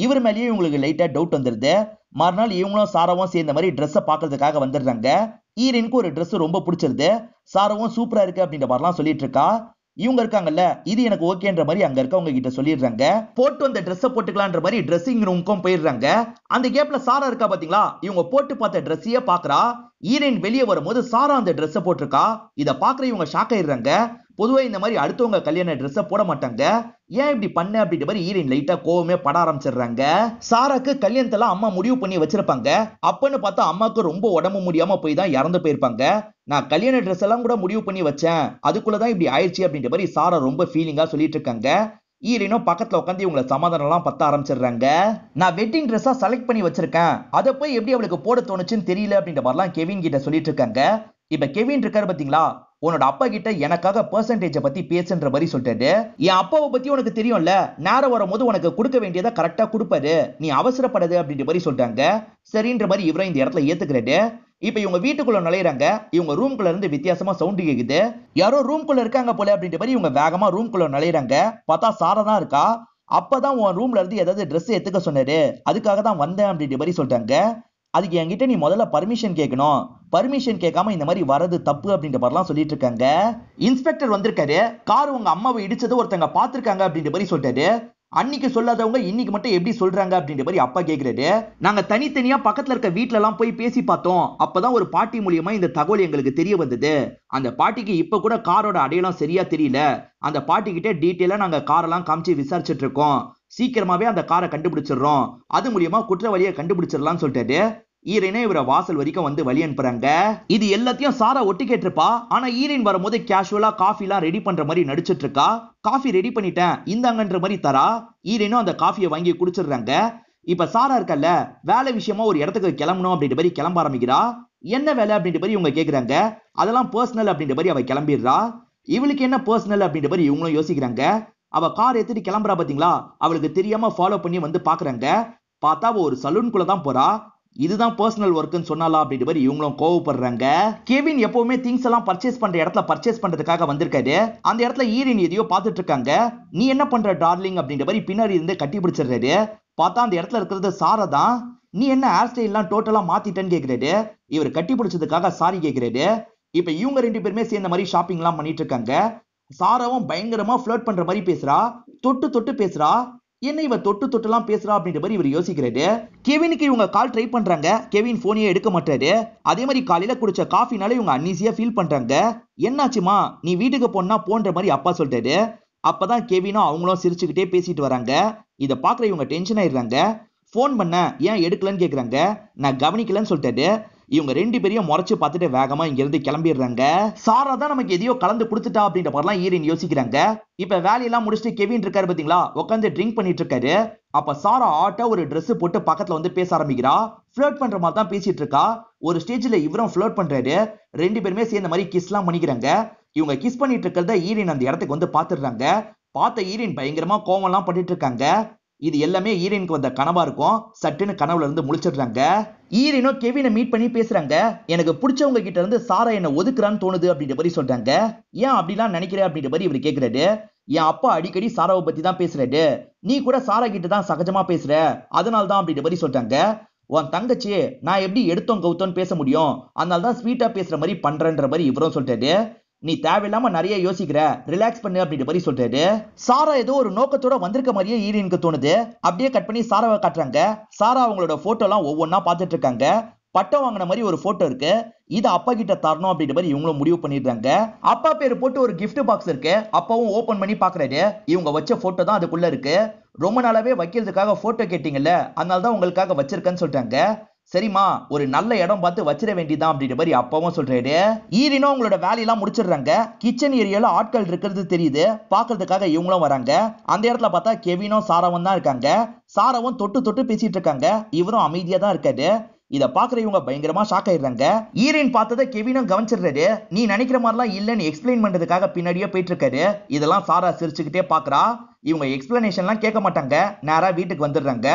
இவர் மேலேயே இவங்களுக்கு லைட்டா டவுட் வந்துருது. மறுநாள் இவங்களும் சாராவும் சேர்ந்த மாதிரி ட்ரெஸ்ஸை பாக்குறதுக்காக வந்துடுறாங்க. ஈரனுக்கு ஒரு ட்ரெஸ் ரொம்ப பிடிச்சிருது. சாராவும் சூப்பரா இருக்கு அப்படின்ற மாதிரிலாம் சொல்லிட்டு இருக்கா. இவங்க இருக்காங்கல்ல, இது எனக்கு ஓகேன்ற மாதிரி அங்க இருக்கவங்க கிட்ட சொல்லிடுறாங்க. போட்டு அந்த ட்ரெஸ்ஸை போட்டுக்கலான்ற மாதிரி ட்ரெஸ்ஸிங் ரூமுக்கும் போயிடுறாங்க. அந்த கேப்ல சாரா இருக்கா பாத்தீங்களா, இவங்க போட்டு பார்த்த ட்ரெஸ்ஸையே பாக்குறா. ஈரன் வெளியே வரும்போது சாரா அந்த ட்ரெஸ்ஸை போட்டிருக்கா. இதை பாக்குற இவங்க ஷாக் ஆயிடுறாங்க. பொதுவா இந்த மாதிரி அடுத்தவங்க கல்யாண ட்ரெஸ்ஸை போட மாட்டாங்க. ஏன் இப்படி பண்ண அப்படின்ற மாதிரி ஈரன் லைட்டா கோவமே பட ஆரம்பிச்சிடுறாங்க. சாராக்கு கல்யாணத்தெல்லாம் அம்மா முடிவு பண்ணி வச்சிருப்பாங்க. அப்பன்னு பார்த்தா அம்மாக்கு ரொம்ப உடம்பு முடியாம போய் தான் இறந்து போயிருப்பாங்க. நான் கல்யாண ட்ரெஸ் எல்லாம் கூட முடிவு பண்ணி வச்சேன், அதுக்குள்ளதான் இப்படி ஆயிடுச்சு அப்படின்ற மாதிரி சாரா ரொம்ப ஃபீலிங்கா சொல்லிட்டு இருக்காங்க. ஈரனும் பக்கத்துல உட்காந்து இவங்களை சமாதானம் எல்லாம் பத்த ஆரம்பிச்சிடுறாங்க. நான் வெட்டிங் ட்ரெஸ்ஸா செலக்ட் பண்ணி வச்சிருக்கேன், அதை போய் எப்படி அவளுக்கு போட தோணுச்சுன்னு தெரியல அப்படின்ற மாதிரிலாம் கெவின் கிட்ட சொல்லிட்டு இருக்காங்க. இப்ப கெவின் இருக்காரு பாத்தீங்களா, உன்னோட அப்பா கிட்ட எனக்காக பெர்சன்டேஜ பத்தி பேசுன்ற மாதிரி சொல்லிட்டாரு. என் அப்பாவை பத்தி உனக்கு தெரியும்ல, நேரம் வரும்போது உனக்கு கொடுக்க வேண்டியதை கரெக்டா கொடுப்பாரு, நீ அவசரப்படாது அப்படின்ற மாதிரி சொல்றாங்க. சரின்ற மாதிரி இவரும் இந்த இடத்துல ஏத்துக்கிறாரு. இப்ப இவங்க வீட்டுக்குள்ள நுழையறாங்க. இவங்க ரூம்குள்ள இருந்து வித்தியாசமா சவுண்ட் கேக்குது. யாரோ ரூம்குள்ள இருக்காங்க போல அப்படின்ற மாதிரி இவங்க வேகமா ரூம்குள்ள நுழையறாங்க. பார்த்தா சாரா தான் இருக்கா. அப்பதான் உன் ரூம்ல இருந்து ஏதாவது ட்ரெஸ் எடுத்துக்க சொன்னாரு, அதுக்காக தான் வந்தேன் அப்படின்ற மாதிரி சொல்றாங்க. அதுக்கு என்கிட்ட நீ முதல்ல பர்மிஷன் கேட்கணும், பர்மிஷன் கேட்காம இந்த மாதிரி வரது தப்பு அப்படின்ற மாதிரிலாம் சொல்லிட்டு இருக்காங்க. இன்ஸ்பெக்டர் வந்திருக்காரு. கார் உங்க அம்மாவை இடிச்சது ஒருத்தங்க பாத்துருக்காங்க அப்படின்ற மாதிரி சொல்லிட்டாரு. அன்னைக்கு சொல்லாதவங்க இன்னைக்கு மட்டும் எப்படி சொல்றாங்க அப்படின்ற மாதிரி அப்பா கேக்குறாரு. நாங்க தனித்தனியா பக்கத்துல இருக்க வீட்டுல எல்லாம் போய் பேசி பார்த்தோம். அப்பதான் ஒரு பாட்டி மூலியமா இந்த தகவல் எங்களுக்கு தெரிய வந்தது. அந்த பாட்டிக்கு இப்ப கூட காரோட அடையாளம் சரியா தெரியல. அந்த பாட்டி கிட்ட டீட்டெயிலா நாங்க காரெல்லாம் காமிச்சு விசாரிச்சுட்டு இருக்கோம். சீக்கிரமாவே அந்த காரை கண்டுபிடிச்சிடுறோம், அது மூலியமா குற்றவாளியை கண்டுபிடிச்சிடலாம்னு சொல்லிட்டாரு. ஈரனே இவரை வாசல் வரைக்கும் வந்து வழி அனுப்புறாங்க. இது எல்லாத்தையும் சாரா ஒட்டி கேட்டிருப்பா. ஆனா ஈரன் வரும்போது கேஷுவலா காஃபி எல்லாம் ரெடி பண்ற மாதிரி நடிச்சிட்டு இருக்கா. காஃபி ரெடி பண்ணிட்டேன் இந்தாங்கன்ற மாதிரி தரா. ஈரனும் அந்த காஃபியை வாங்கி குடிச்சிடுறாங்க. இப்ப சாரா இருக்கல்ல, வேலை விஷயமா ஒரு இடத்துக்கு கிளம்பணும் அப்படின்ற மாதிரி கிளம்ப ஆரம்பிக்கிறா. என்ன வேலை அப்படின்ற மாதிரி இவங்க கேக்குறாங்க. அதெல்லாம் பர்சனல் அப்படின்ற மாதிரி அவ கிளம்பிடுறா. இவளுக்கு என்ன பர்சனல் அப்படின்ற மாதிரி இவங்களும் யோசிக்கிறாங்க. அவ கார் எடுத்துட்டு கிளம்புறா பாத்தீங்களா, அவளுக்கு தெரியாம ஃபாலோ பண்ணி வந்து பாக்குறாங்க. பார்த்தா அவ ஒரு சலூனுக்குள்ள தான் போறா. இதுதான் பர்சனல் ஒர்க்னு சொன்னாலா அப்படின்ற மாதிரி இவங்களும் கோவப்படுறாங்க. கெவின் எப்பவுமே திங்ஸ் எல்லாம் பர்ச்சேஸ் பண்ற இடத்துல பர்ச்சேஸ் பண்றதுக்காக வந்திருக்காரு. அந்த இடத்துல ஈரன் எதையோ பார்த்துட்டு இருக்காங்க. நீ என்ன பண்ற டார்லிங் அப்படின்ற மாதிரி பின்னாடி இருந்து கட்டி பிடிச்சிடுறாரு. பார்த்தா அந்த இடத்துல இருக்கிறது சாரா தான். நீ என்ன ஹேர் ஸ்டைல் எல்லாம் டோட்டலா மாத்திட்டேன்னு கேக்குறாரு. இவர் கட்டி பிடிச்சதுக்காக சாரி கேக்குறாரு. இப்ப இவங்க 2 பேருமே சேர்ந்த மாதிரி ஷாப்பிங் எல்லாம் பண்ணிட்டு இருக்காங்க. சாராவும் பயங்கரமா ஃபிளர்ட் பண்ற மாதிரி பேசுறா. தொட்டு தொட்டு பேசுறா. என்ன இவ தொட்டு தொட்டுலாம் பேசுறா அப்படின்ற மாதிரி இவர் யோசிக்கிறாரு. கெவினுக்கு இவங்க கால் ட்ரை பண்றாங்க. கெவின் போனையே எடுக்க மாட்டாரு. அதே மாதிரி காலையில குடிச்ச காஃபினால இவங்க அன்ஈசியா ஃபீல் பண்றாங்க. என்னாச்சுமா, நீ வீட்டுக்கு போனா போன்ற மாதிரி அப்பா சொல்லிட்டாரு. அப்பதான் கெவினும் அவங்களும் சிரிச்சுக்கிட்டே பேசிட்டு வராங்க. இதை பாக்குற இவங்க டென்ஷன் ஆயிடுறாங்க. போன் பண்ண ஏன் எடுக்கலன்னு கேக்குறாங்க. நான் கவனிக்கலன்னு சொல்லிட்டாரு. இவங்க 2 பேரையும் முறைச்சு பார்த்துட்டு வேகமா இங்க இருந்து கிளம்பிடுறாங்க. சாரா தான் நமக்கு எதையோ கலந்து கொடுத்துட்டா அப்படின்ற மாதிரிலாம் ஈரன் யோசிக்கிறாங்க. இப்ப வேலையெல்லாம் முடிச்சுட்டு கெவின் இருக்காரு பாத்தீங்களா, உட்காந்து ட்ரிங்க் பண்ணிட்டு இருக்காரு. அப்ப சாரா ஆட்டா ஒரு Dress போட்டு பக்கத்துல வந்து பேச ஆரம்பிக்கிறா. ஃபிளர்ட் பண்ற மாதிரி தான் பேசிட்டு இருக்கா. ஒரு ஸ்டேஜ்ல இவரும் ஃபிளர்ட் பண்றாரு. 2 பேருமே சேர்ந்த மாதிரி கிஸ் எல்லாம் பண்ணிக்கிறாங்க. இவங்க கிஸ் பண்ணிட்டு இருக்கிறத ஈரன் அந்த இடத்துக்கு வந்து பாத்துடுறாங்க. பார்த்த ஈரன் பயங்கரமா கோவம் எல்லாம் பண்ணிட்டு இருக்காங்க. இது எல்லாமே ஈரனுக்கு வந்த கனவா இருக்கும். சட்டுன்னு கனவுல இருந்து முழிச்சிடுறாங்க. ஈரனும் கெவினை மீட் பண்ணி பேசுறாங்க. எனக்கு பிடிச்சவங்க கிட்ட இருந்து சாரா என்ன ஒதுக்குறான்னு தோணுது அப்படின்ற மாதிரி சொல்றாங்க. ஏன் அப்படிலாம் நினைக்கிற அப்படின்ற மாதிரி இவர் கேக்குறாரு. என் அப்பா அடிக்கடி சாராவை பத்தி தான் பேசுறாரு, நீ கூட சாரா கிட்ட தான் சகஜமா பேசுற, அதனால தான் அப்படின்ற மாதிரி சொல்றாங்க. உன் தங்கச்சி நான் எப்படி எடுத்தோம் கவுத்தோன்னு பேச முடியும், அதனால தான் ஸ்வீட்டா பேசுற மாதிரி பண்றன்ற மாதிரி இவரும் சொல்றாரு. நீ தேவையில்லாம நிறைய யோசிக்கிற, ரிலாக்ஸ் பண்ணு அப்படின்ற மாதிரி சொல்றாரு. சாரா ஏதோ ஒரு நோக்கத்தோட வந்திருக்க மாதிரியே ஈரனுக்கு தோணுது. அப்படியே கட் பண்ணி சாராவை காட்டுறாங்க. சாரா அவங்களோட போட்டோ எல்லாம் ஒவ்வொன்னா பார்த்துட்டு இருக்காங்க. பட்டம் வாங்கின மாதிரி ஒரு போட்டோ இருக்கு. இத அப்பா கிட்ட தரணும் அப்படின்ற மாதிரி இவங்களும் முடிவு பண்ணிடுறாங்க. அப்பா பேரு போட்டு ஒரு gift பாக்ஸ் இருக்கு. அப்பாவும் ஓபன் பண்ணி பாக்குறாரு. இவங்க வச்ச போட்டோ தான் அதுக்குள்ள இருக்கு. ரொம்ப நாளாவே வைக்கிறதுக்காக போட்டோ கேட்டீங்கல்ல, அதனால தான் உங்களுக்காக வச்சிருக்கேன்னு சொல்றாங்க. சரிம்மா, ஒரு நல்ல இடம் பார்த்து வச்சிட வேண்டியதான் அப்படின்ற மாதிரி அப்பாவும் சொல்றாரு. ஈரினும் அவங்களோட வேலையெல்லாம் முடிச்சிடுறாங்க. கிச்சன் ஏரியால ஆட்கள் இருக்கிறது தெரியுது. பாக்குறதுக்காக இவங்களும் வராங்க. அந்த இடத்துல பார்த்தா கெவினும் சாராவும் தான் இருக்காங்க. சாராவும் தொட்டு தொட்டு பேசிட்டு இருக்காங்க. இவரும் அமைதியா தான் இருக்காரு. இத பாக்குற இவங்க பயங்கரமா ஷாக் ஆயிடுறாங்க. ஈரின் பார்த்ததை கெவினும் கவனிச்சிடுறாரு. நீ நினைக்கிற மாதிரிலாம் இல்லன்னு எக்ஸ்பிளைன் பண்றதுக்காக பின்னாடியே போயிட்டு இருக்காரு. இதெல்லாம் சாரா சிரிச்சுக்கிட்டே பாக்குறா. இவங்க எக்ஸ்பிளனேஷன்லாம் கேட்க மாட்டாங்க. நேரா வீட்டுக்கு வந்துடுறாங்க.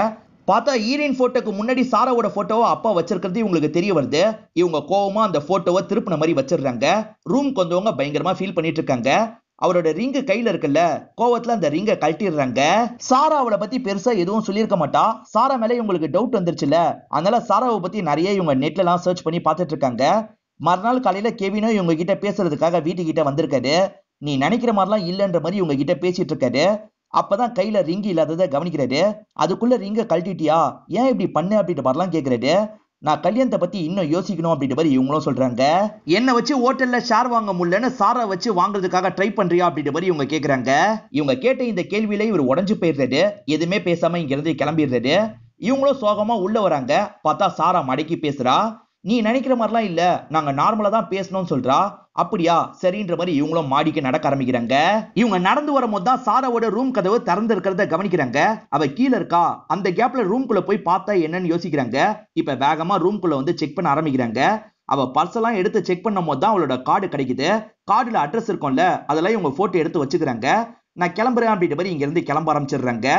பார்த்தா ஈரின் போட்டோக்கு முன்னாடி சாராவோட போட்டோவை அப்பா வச்சிருக்கிறது இவங்களுக்கு தெரிய வருது. இவங்க கோவமா அந்த போட்டோவை திருப்பின மாதிரி வச்சிடுறாங்க. ரூம்க்கு வந்தவங்க பயங்கரமா ஃபீல் பண்ணிட்டு இருக்காங்க. அவரோட ரிங்கு கையில இருக்குல்ல, கோவத்துல அந்த ரிங்கை கழட்டிடுறாங்க. சாரா அவளை பத்தி பெருசா எதுவும் சொல்லியிருக்க மாட்டா. சாரா மேல இவங்களுக்கு டவுட் வந்துருச்சுல, அதனால சாராவை பத்தி நிறைய இவங்க நெட்ல எல்லாம் சர்ச் பண்ணி பார்த்துட்டு இருக்காங்க. மறுநாள் காலையில கெவினும் இவங்க கிட்ட பேசுறதுக்காக வீட்டுக்கிட்ட வந்திருக்காரு. நீ நினைக்கிற மாதிரிலாம் இல்லன்ற மாதிரி இவங்க கிட்ட பேசிட்டு இருக்காரு. அப்பதான் கையில ரிங் இல்லாததை கவனிக்கிறாரு. அதுக்குள்ள ரிங்க கழட்டிட்டியா, ஏன் இப்படி பண்ணு அப்படின்ற மாதிரிலாம் கேக்குறாரு. நான் கல்யாணத்தை பத்தி இன்னும் யோசிக்கணும் அப்படின்ற மாதிரி இவங்களும் சொல்றாங்க. என்ன வச்சு ஹோட்டல்ல ஷேர் வாங்க முடியலன்னு சாரா வச்சு வாங்குறதுக்காக ட்ரை பண்றியா அப்படின்ற மாதிரி இவங்க கேக்குறாங்க. இவங்க கேட்ட இந்த கேள்வியில இவர் உடஞ்சு போயிடுறாரு. எதுவுமே பேசாம இங்க இருந்து கிளம்பிடுறாரு. இவங்களும் சோகமா உள்ள வராங்க. பார்த்தா சாரா மடக்கி பேசுறா. நீ நினைக்கிற மாதிரிலாம் இல்ல, நாங்க நார்மலா தான் பேசணும்னு சொல்றா. அப்படியா, சரின்ற மாதிரி இவங்களும் மாடிக்கு நடக்க ஆரம்பிக்கிறாங்க. இவங்க நடந்து வரும்போது தான் சாராவோட ரூம் கதவு திறந்து இருக்கிறத கவனிக்கிறாங்க. அவ கீழே இருக்கா. அந்த கேப்ல ரூம்குள்ள போய் பார்த்தா என்னன்னு யோசிக்கிறாங்க. இப்ப வேகமா ரூம்குள்ள வந்து செக் பண்ண ஆரம்பிக்கிறாங்க. அவ பர்ஸ் எல்லாம் எடுத்து செக் பண்ணும் போது தான் அவளோட கார்டு கிடைக்குது. கார்டுல அட்ரஸ் இருக்கும்ல, அதெல்லாம் இவங்க போட்டோ எடுத்து வச்சுக்கிறாங்க. நான் கிளம்புறேன் அப்படின்ற மாதிரி இங்க இருந்து கிளம்ப ஆரம்பிச்சிடுறாங்க.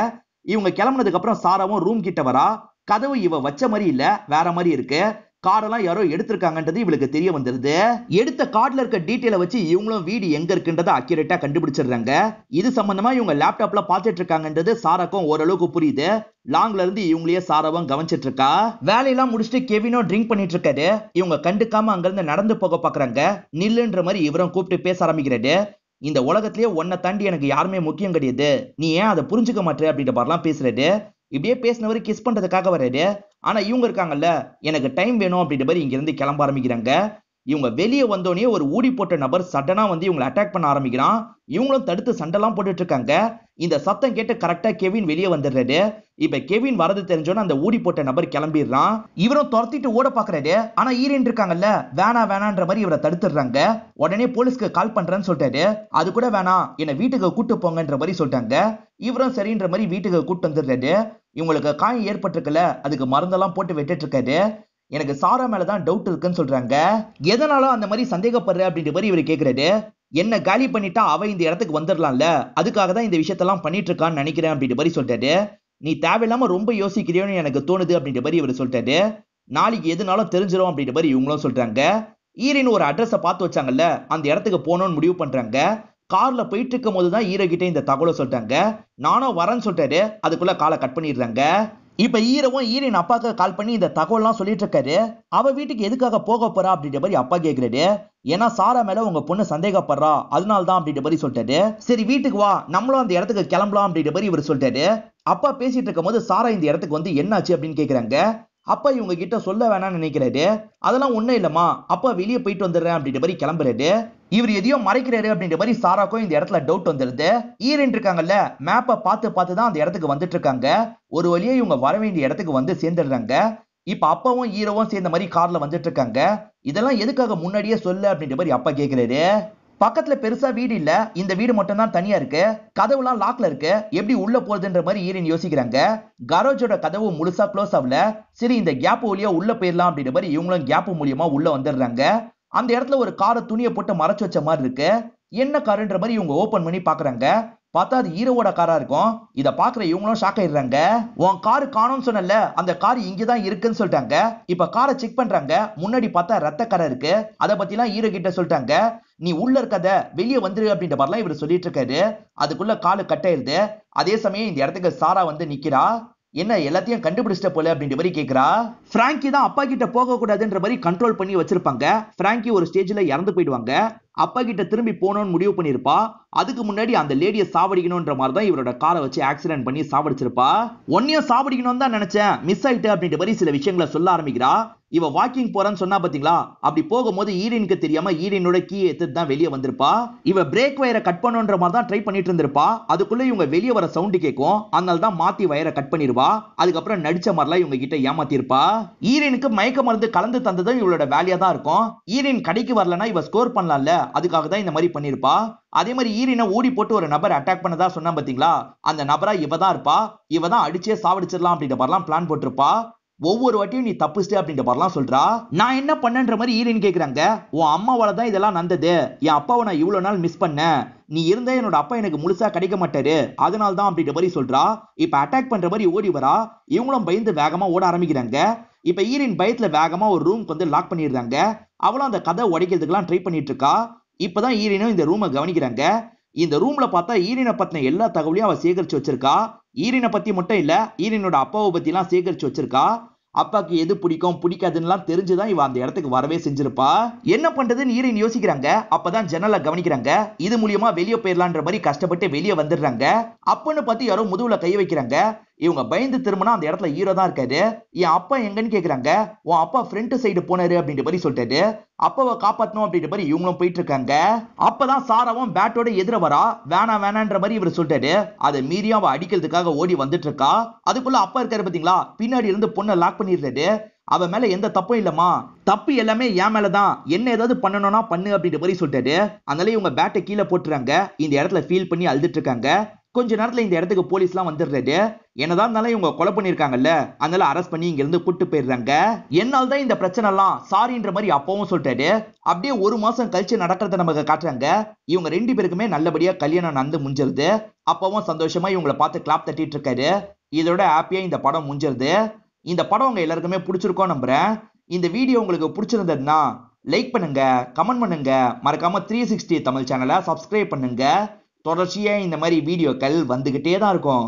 இவங்க கிளம்புனதுக்கு அப்புறம் சாராவும் ரூம் கிட்ட வரா. கதவு இவ வச்ச மாதிரி இல்ல, வேற மாதிரி இருக்கு. கார்டெல்லாம் யாரோ எடுத்திருக்காங்கன்றது இவளுக்கு தெரிய வந்துருது. எடுத்த கார்டுல இருக்க டீட்டெயிலை வச்சு இவங்களும் வீடு எங்க இருக்குன்றதை அக்யூரேட்டா கண்டுபிடிச்சிடுறாங்க. இது சம்பந்தமா இவங்க லேப்டாப்ல பார்த்துட்டு இருக்காங்கன்றது சாராக்கும் ஓரளவுக்கு புரியுது. லாங்ல இருந்து இவங்களையே சாராவும் கவனிச்சிட்டு இருக்கா. வேலையெல்லாம் முடிச்சுட்டு கெவினும் ட்ரிங்க் பண்ணிட்டு இருக்காரு. இவங்க கண்டுக்காம அங்கிருந்து நடந்து போக பாக்குறாங்க. நில்லுன்ற மாதிரி இவரும் கூப்பிட்டு பேச ஆரம்பிக்கிறாரு. இந்த உலகத்திலேயே உன்னை தாண்டி எனக்கு யாருமே முக்கியம் கிடையாது, நீ ஏன் அதை புரிஞ்சுக்க மாட்டே அப்படின்ற மாதிரிலாம் பேசுறாரு. இப்படியே பேசினவரு கிஸ் பண்றதுக்காக வர்றாரு. ஆனா இவங்க இருக்காங்கல்ல, எனக்கு டைம் வேணும் அப்படின்ற மாதிரி இங்க இருந்து கிளம்ப ஆரம்பிக்கிறாங்க. இவங்க வெளியே வந்தோடனே ஒரு ஊடி போட்ட நபர் சடனா வந்து இவங்களை அட்டாக் பண்ண ஆரம்பிக்கிறான். இவங்களும் தடுத்து சண்டெல்லாம் போட்டுட்டு இருக்காங்க. இந்த சத்தம் கேட்டு கரெக்டா கெவின் வெளியே வந்துடுறாரு. இப்ப கெவின் வரது தெரிஞ்சோன்னு அந்த ஊடி போட்ட நபர் கிளம்பிடுறான். இவரும் துரத்திட்டு ஓட பாக்குறாரு. ஆனா ஈரன் இருக்காங்கல்ல, வேணான்ற மாதிரி இவரை தடுத்துடுறாங்க. உடனே போலீஸ்க்கு கால் பண்றேன்னு சொல்லிட்டாரு. அது கூட வேணாம், என்ன வீட்டுக்கு கூட்டு போங்கன்ற மாதிரி சொல்லிட்டாங்க. இவரும் சரின்ற மாதிரி வீட்டுக்கு கூட்டு வந்துடுறாரு. இவங்களுக்கு காயம் ஏற்பட்டிருக்குல்ல, அதுக்கு மருந்தெல்லாம் போட்டு வெட்டிட்டு இருக்காரு. எனக்கு சாரா மேலதான் டவுட் இருக்குன்னு சொல்றாங்க. எதனால அந்த மாதிரி சந்தேகப்படுற அப்படின்ற மாதிரி இவர் கேக்குறாரு. என்ன காலி பண்ணிட்டா அவ இந்த இடத்துக்கு வந்துடலாம்ல, அதுக்காக தான் இந்த விஷயத்தெல்லாம் பண்ணிட்டு இருக்கான்னு நினைக்கிறேன் அப்படின்ற மாதிரி சொல்லிட்டாரு. நீ தேவையில்லாம ரொம்ப யோசிக்கிறியோன்னு எனக்கு தோணுது அப்படின்ற மாதிரி இவர் சொல்லிட்டாரு. நாளைக்கு எதுனாலும் தெரிஞ்சிடும் அப்படின்ற மாதிரி இவங்களும் சொல்றாங்க. ஈரின் ஒரு அட்ரஸை பார்த்து வச்சாங்கல்ல, அந்த இடத்துக்கு போகணும்னு முடிவு பண்றாங்க. கார்ல போயிட்டு இருக்கும் போதுதான் ஈரோ கிட்ட இந்த தகவலை சொல்லிட்டாங்க. நானும் வரேன்னு சொல்லிட்டாரு. அதுக்குள்ள காலை கட் பண்ணிடுறாங்க. இப்ப ஈரவும் ஈரின் அப்பாக்கு கால் பண்ணி இந்த தகவல்லாம் சொல்லிட்டு இருக்காரு. அவ வீட்டுக்கு எதுக்காக போக போறா அப்படின்ற மாதிரி அப்பா கேக்குறாரு. ஏன்னா சாரா மேல உங்க பொண்ணு சந்தேகப்படுறா, அதனால்தான் அப்படின்ற மாதிரி சொல்லிட்டாரு. சரி வீட்டுக்கு வா, நம்மளும் அந்த இடத்துக்கு கிளம்பலாம் அப்படின்ற மாதிரி இவர் சொல்லிட்டாரு. அப்பா பேசிட்டு இருக்கும் போது சாரா இந்த இடத்துக்கு வந்து என்னாச்சு அப்படின்னு கேக்குறாங்க. அப்பா இவங்க கிட்ட சொல்ல வேணாம்னு நினைக்கிறாரு. அதெல்லாம் ஒண்ணும் இல்லம்மா, அப்பா வெளியே போயிட்டு வந்துடுறேன் அப்படின்ற மாதிரி கிளம்புறாரு. இவர் எதையோ மறைக்கிறாரு அப்படின்ற மாதிரி சாராக்கும் இந்த இடத்துல டவுட் வந்துருது. ஈரன் இருக்காங்கல்ல, மேப்பை பார்த்து தான் அந்த இடத்துக்கு வந்துட்டு இருக்காங்க. ஒரு வழியே இவங்க வர வேண்டிய இடத்துக்கு வந்து சேர்ந்துடுறாங்க. இப்ப அப்பாவும் ஈரோவும் சேர்ந்த மாதிரி கார்ல வந்துட்டு இருக்காங்க. இதெல்லாம் எதுக்காக முன்னாடியே சொல்ல அப்படின்ற மாதிரி அப்பா கேக்குறாரு. பக்கத்துல பெருசா வீடு இல்ல, இந்த வீடு மட்டும் தான் தனியா இருக்கு. கதவுலாம் லாக்ல இருக்கு, எப்படி உள்ள போறதுன்ற மாதிரி ஈரன் யோசிக்கிறாங்க. கரோஜோட கதவு முழுசா க்ளோஸ் ஆகல. சரி இந்த கேப் வழியா உள்ள போயிடலாம் அப்படின்ற மாதிரி இவங்களும் கேப் மூலியமா உள்ள வந்துடுறாங்க. அந்த இடத்துல ஒரு காரை துணியை போட்டு மறைச்சு வச்ச மாதிரி இருக்கு. என்ன காருன்ற மாதிரி இவங்க ஓபன் பண்ணி பாக்குறாங்க. பார்த்தா அது ஹீரோவோட காரா இருக்கும். இத பாக்குற இவங்களும் ஷாக் ஆயிடுறாங்க. உன் காரு காணோம்னு சொன்னல, அந்த கார் இங்கதான் இருக்குன்னு சொல்லிட்டாங்க. இப்ப காரை செக் பண்றாங்க. முன்னாடி பார்த்தா ரத்த கரை இருக்கு. அத பத்தி எல்லாம் ஹீரோ கிட்ட சொல்லிட்டாங்க. நீ உள்ள இருக்கத வெளியே வந்துரு அப்படின்ற மாதிரிலாம் இவர் சொல்லிட்டு இருக்காரு. அதுக்குள்ள காலு கட் ஆயிருது. அதே சமயம் இந்த இடத்துக்கு சாரா வந்து நிக்கிறா. என்ன எல்லாத்தையும் கண்டுபிடிச்சிட்ட போல அப்படின்ற மாதிரி கேக்குறா. பிராங்கி தான் அப்பா கிட்ட போக கூடாதுன்ற மாதிரி கண்ட்ரோல் பண்ணி வச்சிருப்பாங்க. பிராங்கி ஒரு ஸ்டேஜ்ல இறந்து போயிடுவாங்க. அப்பா கிட்ட திரும்பி போகணும்னு முடிவு பண்ணிருப்பா. அதுக்கு முன்னாடி அந்த லேடியை சாவடிக்கணும்ன்ற மாதிரி தான் இவரோட காரை வச்சு ஆக்சிடென்ட் பண்ணி சாவடிச்சிருப்பா. ஒன்னையும் சாவடிக்கணும்னு தான் நினைச்சேன், மிஸ் ஆயிட்டு அப்படின்ற மாதிரி சில விஷயங்களை சொல்ல ஆரம்பிக்கிறா. இவ வாக்கிங் போறான்னு சொன்னா பாத்தீங்களா, அப்படி போகும்போது ஈரனுக்கு தெரியாம ஈரனோட கீ எடுத்து தான் வெளியே வந்திருப்பா. இவ பிரேக் வயரை கட் பண்ணுன்ற மாதிரி தான் ட்ரை பண்ணிட்டு இருந்திருப்பா. அதுக்குள்ள இவங்க வெளியே வர சவுண்ட் கேட்கும், அதனால தான் மாத்தி வயரை கட் பண்ணிருவா. அதுக்கப்புறம் நடிச்ச மாதிரிலாம் இவங்க கிட்ட ஏமாத்திருப்பா. ஈரனுக்கு மயக்க மருந்து கலந்து தந்ததும் இவளோட வேலையா தான் இருக்கும். ஈரன் கடைக்கு வரலன்னா இவ ஸ்கோர் பண்ணலாம்ல, அதுக்காக தான் இந்த மாதிரி பண்ணிருப்பா. அதே மாதிரி ஈரனை ஓடி போட்டு ஒரு நபர் அட்டாக் பண்ணதா சொன்னா பாத்தீங்களா, அந்த நபரா இவ தான் இருப்பா. இவ தான் அடிச்சே சாவடிச்சிடலாம் அப்படின்ற மாதிரிலாம் பிளான் போட்டிருப்பா. ஒவ்வொரு வாட்டியும் நீ தப்புச்சிட்ட அப்படின்ற மாதிரிலாம் சொல்றா. நான் என்ன பண்ணன்ற மாதிரி ஈரன் கேக்குறாங்க. உன் அம்மாவால தான் இதெல்லாம் நடந்தது, என் அப்பாவை நான் இவ்வளவு நாள் மிஸ் பண்ணேன், நீ இருந்தா என்னோட அப்பா எனக்கு முழுசா கிடைக்க மாட்டாரு, அதனால தான் அப்படின்ற மாதிரி சொல்றா. இப்ப அட்டாக் பண்ற மாதிரி ஓடி வரா. இவங்களும் பயந்து வேகமா ஓட ஆரம்பிக்கிறாங்க. இப்ப ஈரன் பயத்துல வேகமா ஒரு ரூம்க்கு வந்து லாக் பண்ணிடுறாங்க. அவளும் அந்த கதை உடைக்கிறதுக்கெல்லாம் ட்ரை பண்ணிட்டு இருக்கா. இப்பதான் ஈரனும் இந்த ரூமை கவனிக்கிறாங்க. இந்த ரூம்ல பார்த்தா ஈரனை பத்தின எல்லா தகவலையும் அவ சேகரிச்சு வச்சிருக்கா. ஈரனை பத்தி மட்டும் இல்ல, ஈரனோட அப்பாவை பத்தி எல்லாம் சேகரிச்சு வச்சிருக்கா. அப்பாக்கு எது பிடிக்கும் பிடிக்காதுன்னு தெரிஞ்சுதான் இவ அந்த இடத்துக்கு வரவே செஞ்சிருப்பா. என்ன பண்றதுன்னு ஈரன் யோசிக்கிறாங்க. அப்பதான் ஜன்னலை கவனிக்கிறாங்க. இது மூலியமா வெளியே போயிடலான்ற மாதிரி கஷ்டப்பட்டு வெளியே வந்துடுறாங்க. அப்பன்னு பார்த்து யாரோ முதுகுல கை வைக்கிறாங்க. இவங்க பயந்து திரும்பினா அந்த இடத்துல ஹீரோ தான் இருக்காரு. என் அப்பா எங்கன்னு கேக்குறாங்க. உன் அப்பா ஃப்ரண்ட் சைடு போனாரு அப்படின்ற மாதிரி சொல்லிட்டாரு. அப்பாவை காப்பாத்தணும் அப்படின்ற மாதிரி இவங்களும் போயிட்டு இருக்காங்க. அப்பதான் சாராவும் பேட்டோட எதிர வரா. வேணான்ற மாதிரி இவர் சொல்லிட்டாரு. அதை மீறி அவ அடிக்கிறதுக்காக ஓடி வந்துட்டு இருக்கா. அதுக்குள்ள அப்பா இருக்காரு பாத்தீங்களா, பின்னாடி இருந்து பொண்ணை லாக் பண்ணிடுறாரு. அவ மேல எந்த தப்பும் இல்லம்மா, தப்பு எல்லாமே என் மேலதான், என்ன ஏதாவது பண்ணணும்னா பண்ணு அப்படின்ற மாதிரி சொல்லிட்டாரு. அதனால இவங்க பேட்டை கீழே போட்டுறாங்க. இந்த இடத்துல ஃபீல் பண்ணி அழுதுட்டு இருக்காங்க. கொஞ்ச நேரத்துல இந்த இடத்துக்கு போலீஸ் எல்லாம் வந்துடுறாரு. என்னதான் இருந்தாலும் இவங்க கொலை பண்ணிருக்காங்கல்ல, அதனால அரெஸ்ட் பண்ணி இங்க இருந்து கூட்டு போயிடுறாங்க. என்னால் தான் இந்த பிரச்சனை எல்லாம் சாரின்ற மாதிரி அப்பவும் சொல்லிட்டாரு. அப்படியே ஒரு மாசம் கழிச்சு நடக்கிறத நமக்கு காட்டுறாங்க. இவங்க ரெண்டு பேருக்குமே நல்லபடியா கல்யாணம் நடந்து முடிஞ்சிருது. அப்பவும் சந்தோஷமா இவங்களை பார்த்து கிளாப் தட்டிட்டு இருக்காரு. இதோட ஹாப்பியா இந்த படம் முடிஞ்சிருது. இந்த படம் உங்க எல்லாருக்குமே பிடிச்சிருக்கோம் நம்புறேன். இந்த வீடியோ உங்களுக்கு பிடிச்சிருந்ததுன்னா லைக் பண்ணுங்க, கமெண்ட் பண்ணுங்க, மறக்காம 360 தமிழ் சேனலை சப்ஸ்கிரைப் பண்ணுங்க. தொடர்ச்சியா இந்த மாதிரி வீடியோக்கள் வந்துகிட்டே தான் இருக்கும்.